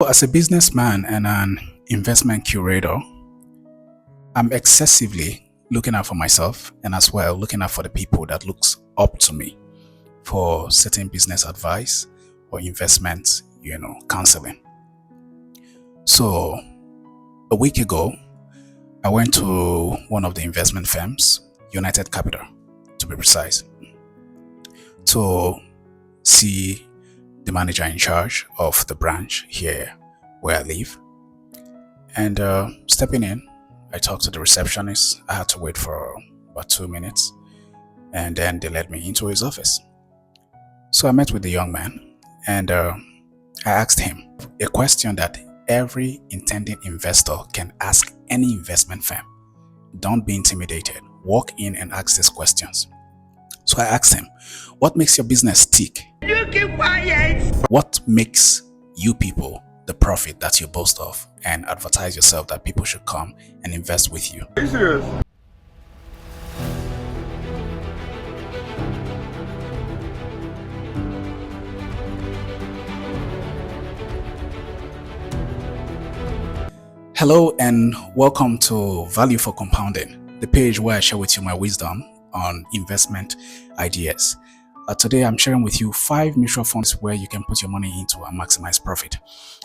as a businessman and an investment curator, I'm excessively looking out for myself and as well looking out for the people that looks up to me for certain business advice or investment, counseling. So a week ago, I went to one of the investment firms, United Capital, to be precise, to see the manager in charge of the branch here where I live. And stepping in, I talked to the receptionist. I had to wait for about 2 minutes, and then they led me into his office. So I met with the young man, and I asked him a question that every intending investor can ask any investment firm. Don't be intimidated. Walk in and ask these questions. So I asked him, what makes your business tick? You keep quiet. What makes you people the profit that you boast of and advertise yourself that people should come and invest with you? Are you serious? Hello and welcome to Value for Compounding, the page where I share with you my wisdom on investment ideas. Today I'm sharing with you 5 mutual funds where you can put your money into and maximize profit.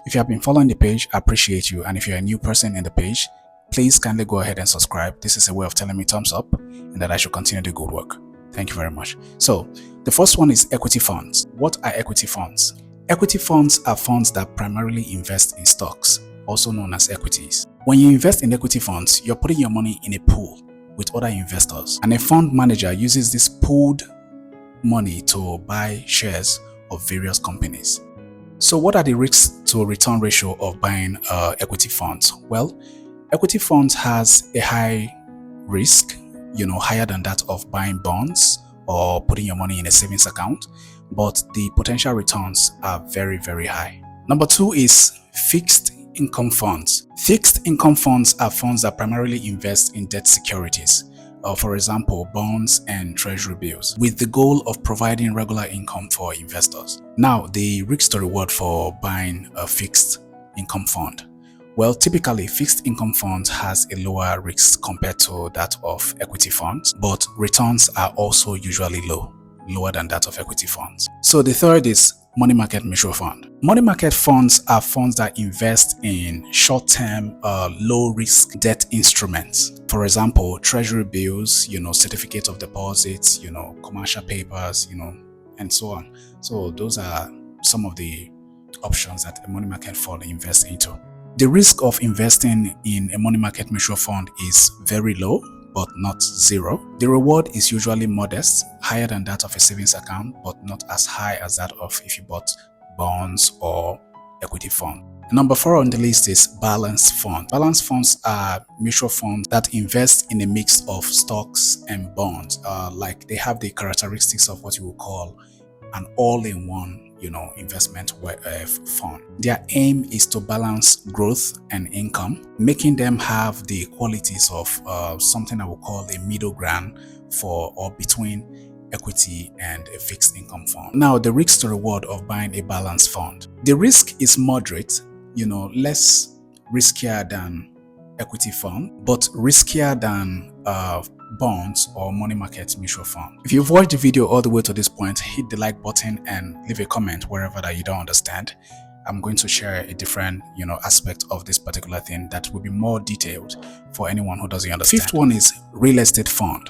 If you have been following the page, I appreciate you, and if you're a new person in the page, please kindly go ahead and subscribe. This is a way of telling me thumbs up and that I should continue the good work. Thank you very much. So the first one is equity funds. What are equity funds? Equity funds are funds that primarily invest in stocks, also known as equities. When you invest in equity funds, you're putting your money in a pool with other investors, and a fund manager uses this pooled money to buy shares of various companies. So what are the risks to return ratio of buying equity funds? Well, equity funds has a high risk, higher than that of buying bonds or putting your money in a savings account, but the potential returns are very, very high. Number 2 is fixed income funds. Fixed income funds are funds that primarily invest in debt securities, for example, bonds and treasury bills, with the goal of providing regular income for investors. Now, the risk to reward for buying a fixed income fund. Well, typically, fixed income funds has a lower risk compared to that of equity funds, but returns are also usually lower than that of equity funds. So the third is money market mutual fund. Money market funds are funds that invest in short-term, low-risk debt instruments. For example, treasury bills, certificates of deposits, commercial papers, and so on. So those are some of the options that a money market fund invests into. The risk of investing in a money market mutual fund is very low, but not zero. The reward is usually modest, higher than that of a savings account, but not as high as that of if you bought bonds or equity fund. Number 4 on the list is balanced funds. Balanced funds are mutual funds that invest in a mix of stocks and bonds. Like they have the characteristics of what you would call an all-in-one investment fund. Their aim is to balance growth and income, making them have the qualities of something I would call a middle ground for or between equity and a fixed income fund. Now, the risk to reward of buying a balanced fund. The risk is moderate, less riskier than equity fund, but riskier than bonds or money market mutual fund. If you've watched the video all the way to this point, hit the like button and leave a comment wherever that you don't understand. I'm going to share a different aspect of this particular thing that will be more detailed for anyone who doesn't understand. Fifth one is real estate fund.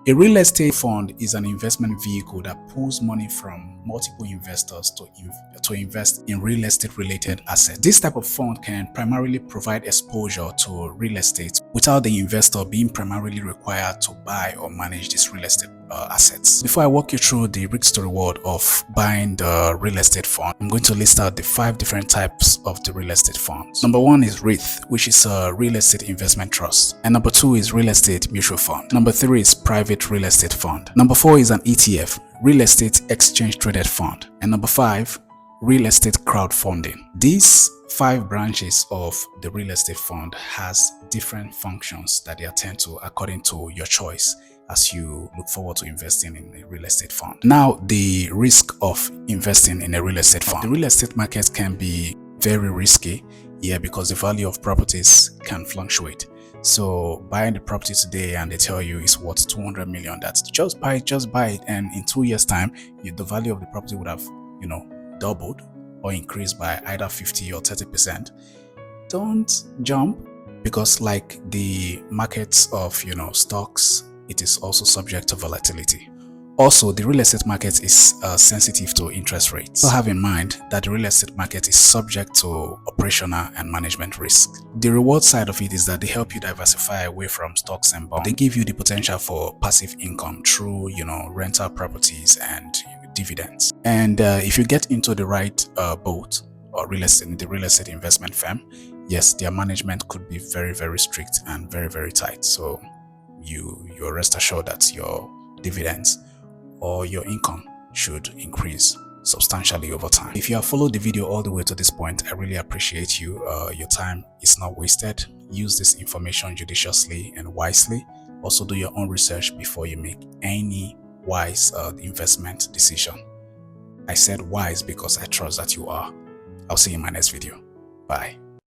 A real estate fund is an investment vehicle that pulls money from multiple investors to invest in real estate related assets. This type of fund can primarily provide exposure to real estate without the investor being primarily required to buy or manage these real estate assets. Before I walk you through the risk to reward of buying the real estate fund, I'm going to list out the 5 different types of the real estate funds. Number 1 is REIT, which is a real estate investment trust. And number 2 is real estate mutual fund. Number 3 is private real estate fund. Number 4 is an ETF, real estate exchange traded fund. And number 5, real estate crowdfunding. These 5 branches of the real estate fund has different functions that they attend to according to your choice as you look forward to investing in a real estate fund. Now, the risk of investing in a real estate fund. The real estate market can be very risky. Yeah, because the value of properties can fluctuate. So buying the property today and they tell you it's worth 200 million, that's just buy it, and in 2 years time the value of the property would have doubled or increased by either 50 or 30%. Don't jump, because like the markets of stocks, it is also subject to volatility. Also, the real estate market is sensitive to interest rates. So have in mind that the real estate market is subject to operational and management risk. The reward side of it is that they help you diversify away from stocks and bonds. They give you the potential for passive income through rental properties and dividends. And if you get into the right boat or the real estate investment firm, yes, their management could be very, very strict and very, very tight. So you're rest assured that your dividends or your income should increase substantially over time. If you have followed the video all the way to this point, I really appreciate you. Your time is not wasted. Use this information judiciously and wisely. Also do your own research before you make any wise investment decision. I said wise because I trust that you are. I'll see you in my next video. Bye.